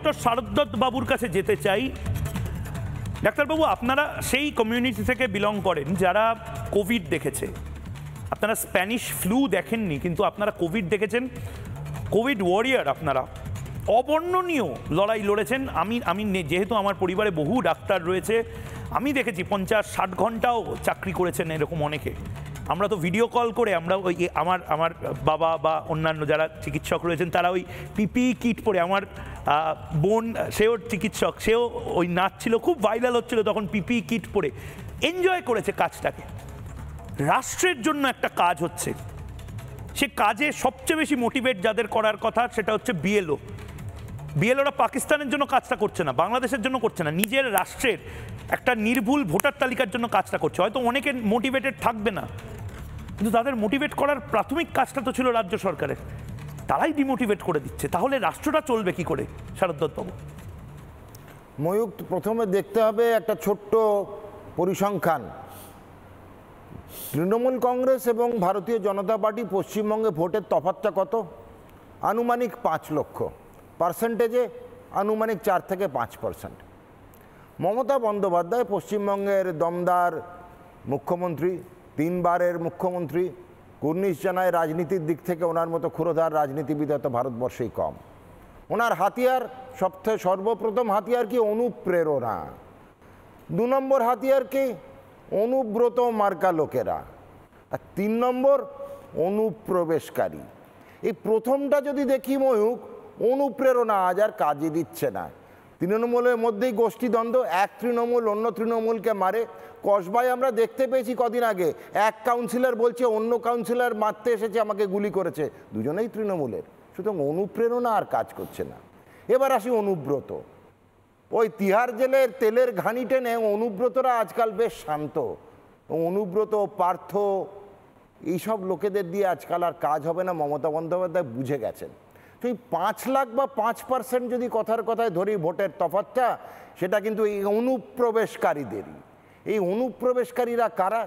Doctor শারদ্বত বাবুর কাছে যেতে চাই। ডাক্তারবাবু, আপনারা সেই কমিউনিটি থেকে বিলং করেন যারা কোভিড দেখেছে। আপনারা স্প্যানিশ ফ্লু দেখেননি, কিন্তু আপনারা কোভিড দেখেছেন। কোভিড ওয়ারিয়ার আপনারা, অবর্ণনীয় লড়াই লড়েছেন। আমি যেহেতু আমার পরিবারে বহু ডাক্তার রয়েছে, আমি দেখেছি 50-60 ঘন্টাও চাকরি করেছেন এরকম অনেকে। আমরা তো ভিডিও কল করে আমরা ওই আমার বাবা বা অন্যান্য যারা চিকিৎসক রয়েছেন তারা ওই পিপিই কিট পরে, আমার বোন সেও চিকিৎসক, সেও ওই নাচছিল, খুব ভাইরাল হচ্ছিল তখন পিপিই কিট পরে, এনজয় করেছে কাজটাকে। রাষ্ট্রের জন্য একটা কাজ হচ্ছে, সে কাজে সবচেয়ে বেশি মোটিভেট যাদের করার কথা সেটা হচ্ছে বিএলওরা পাকিস্তানের জন্য কাজটা করছে না, বাংলাদেশের জন্য করছে না, নিজের রাষ্ট্রের একটা নির্ভুল ভোটার তালিকার জন্য কাজটা করছে। হয়তো অনেকে মোটিভেটেড থাকবে না, কিন্তু তাদের মোটিভেট করার প্রাথমিক কাজটা তো ছিল রাজ্য সরকারের, তারাই ডিমোটিভেট করে দিচ্ছে। তাহলে রাষ্ট্রটা চলবে কি করে শারদ্বতবাবু? ময়ূক, প্রথমে দেখতে হবে একটা ছোট্ট পরিসংখ্যান। তৃণমূল কংগ্রেস এবং ভারতীয় জনতা পার্টি পশ্চিমবঙ্গে ভোটের তফাৎটা কত? আনুমানিক 5 লক্ষ, পার্সেন্টেজে আনুমানিক 4 থেকে 5%। মমতা বন্দ্যোপাধ্যায় পশ্চিমবঙ্গের দমদার মুখ্যমন্ত্রী, 3 বারের মুখ্যমন্ত্রী, কুর্নিশ জানায় রাজনীতির দিক থেকে ওনার মতো ক্ষুরোধার রাজনীতিবিদ হয়তো ভারতবর্ষেই কম। ওনার হাতিয়ার, সর্বপ্রথম হাতিয়ার কি? অনুপ্রেরণা। 2 নম্বর হাতিয়ার কি? অনুব্রত মার্কা লোকেরা। আর 3 নম্বর অনুপ্রবেশকারী। এই প্রথমটা যদি দেখি ময়ূক, অনুপ্রেরণা আজ আর কাজে দিচ্ছে না। তৃণমূলের মধ্যেই গোষ্ঠীদ্বন্দ্ব, এক তৃণমূল অন্য তৃণমূলকে মারে। কসবায় আমরা দেখতে পেয়েছি কদিন আগে, এক কাউন্সিলর বলছে অন্য কাউন্সিলর মারতে এসেছে, আমাকে গুলি করেছে, দুজনেই তৃণমূলের। সুতরাং অনুপ্রেরণা আর কাজ করছে না। এবার আসি অনুব্রত। ওই তিহার জেলের তেলের ঘানি টেনে অনুব্রতরা আজকাল বেশ শান্ত। অনুব্রত, পার্থ, এইসব লোকেদের দিয়ে আজকাল আর কাজ হবে না, মমতা বন্দ্যোপাধ্যায় বুঝে গেছেন। তো এই 5 লাখ বা 5% যদি কথার কথায় ধরি ভোটের তফাৎটা, সেটা কিন্তু এই অনুপ্রবেশকারীদেরই। এই অনুপ্রবেশকারীরা কারা?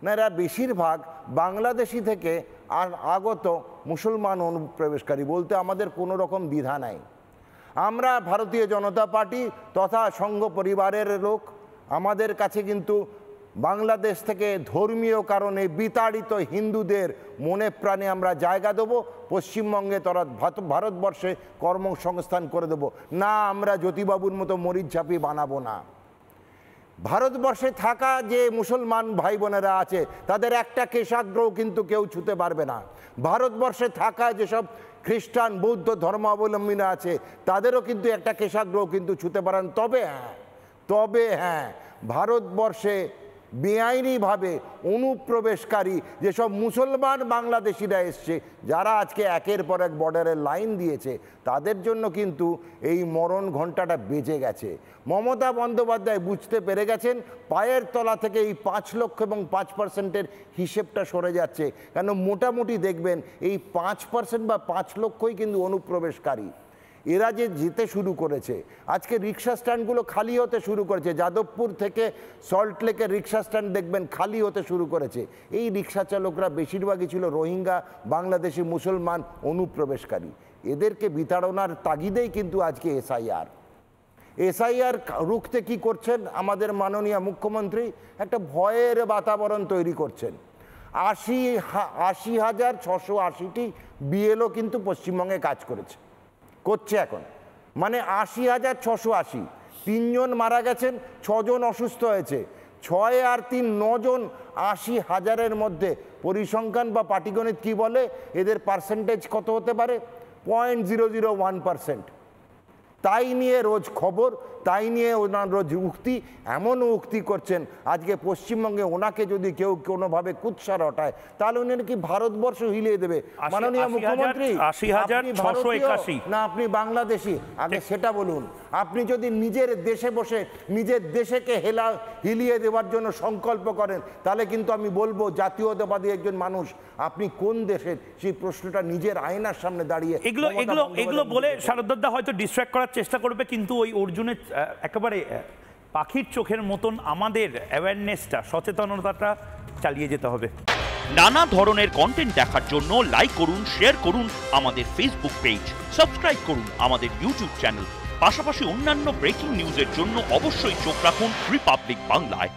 না, এরা বেশিরভাগ বাংলাদেশি থেকে আগত মুসলমান অনুপ্রবেশকারী। বলতে আমাদের কোনো রকম দ্বিধা নাই। আমরা ভারতীয় জনতা পার্টি তথা সংঘ পরিবারের লোক, আমাদের কাছে কিন্তু বাংলাদেশ থেকে ধর্মীয় কারণে বিতাড়িত হিন্দুদের মনে প্রাণে আমরা জায়গা দেবো, পশ্চিমবঙ্গে তথা ভারতবর্ষে কর্মসংস্থান করে দেবো না। আমরা জ্যোতিবাবুর মতো মরিচঝাপি বানাবো না। ভারতবর্ষে থাকা যে মুসলমান ভাই বোনেরা আছে তাদের একটা কেশাগ্রও কিন্তু কেউ ছুতে পারবে না। ভারতবর্ষে থাকা যেসব খ্রিস্টান বৌদ্ধ ধর্মাবলম্বীরা আছে তাদেরও কিন্তু একটা কেশাগ্রও কিন্তু ছুতে পারেন। তবে হ্যাঁ, ভারতবর্ষে বেআইনিভাবে অনুপ্রবেশকারী যেসব মুসলমান বাংলাদেশিরা এসছে, যারা আজকে একের পর এক বর্ডারের লাইন দিয়েছে, তাদের জন্য কিন্তু এই মরণ ঘণ্টাটা বেজে গেছে। মমতা বন্দ্যোপাধ্যায় বুঝতে পেরে গেছেন, পায়ের তলা থেকে এই 5 লক্ষ এবং 5%-এর হিসেবটা সরে যাচ্ছে। কেন মোটামুটি দেখবেন এই 5% বা 5 লক্ষই কিন্তু অনুপ্রবেশকারী। এরা যে যেতে শুরু করেছে, আজকে রিক্সা স্ট্যান্ডগুলো খালি হতে শুরু করেছে। যাদবপুর থেকে সল্টলেকের রিক্সা স্ট্যান্ড দেখবেন খালি হতে শুরু করেছে। এই রিক্সা চালকরা বেশিরভাগই ছিল রোহিঙ্গা বাংলাদেশি মুসলমান অনুপ্রবেশকারী। এদেরকে বিতাড়নার তাগিদেই কিন্তু আজকে এসআইআর রুখতে কি করছেন আমাদের মাননীয় মুখ্যমন্ত্রী? একটা ভয়ের বাতাবরণ তৈরি করছেন। 80,680টি বিএলও কিন্তু পশ্চিমবঙ্গে কাজ করছে এখন। মানে 80,680। 3 জন মারা গেছেন, 6 জন অসুস্থ হয়েছে। 6 আর 3 9 জন, 80,000-এর মধ্যে পরিসংখ্যান বা পাটিগণিত কি বলে? এদের পার্সেন্টেজ কত হতে পারে? 0.001%। তাই নিয়ে রোজ খবর, তাই নিয়ে ওনার রোজ উক্তি। এমন উক্তি করছেন আজকে পশ্চিমবঙ্গে ওনাকে যদি কেউ কোনোভাবে কুৎসা রটায় তাহলে উনি নাকি ভারতবর্ষ হিলিয়ে দেবে। মাননীয় মুখ্যমন্ত্রী, 80,681 না আপনি বাংলাদেশি? আগে সেটা বলুন। আপনি যদি নিজের দেশে বসে নিজের দেশকে হিলিয়ে দেওয়ার জন্য সংকল্প করেন, তাহলে কিন্তু আমি বলবো জাতীয়তাবাদী একজন মানুষ। আপনি কোন দেশের, সেই প্রশ্নটা নিজের আয়নার সামনে দাঁড়িয়ে এগুলো বলে শারদা হয়তো ডিস্ট্র্যাক্ট করার চেষ্টা করবে, কিন্তু ওই অর্জুনের একেবারে পাখির চোখের মতন আমাদের অ্যাওয়ারনেসটা, সচেতনতাটা চালিয়ে যেতে হবে। নানা ধরনের কন্টেন্ট দেখার জন্য লাইক করুন, শেয়ার করুন আমাদের ফেসবুক পেজ, সাবস্ক্রাইব করুন আমাদের ইউটিউব চ্যানেল। পাশাপাশি অন্যান্য ব্রেকিং নিউজের জন্য অবশ্যই চোখ রাখুন রিপাবলিক বাংলায়।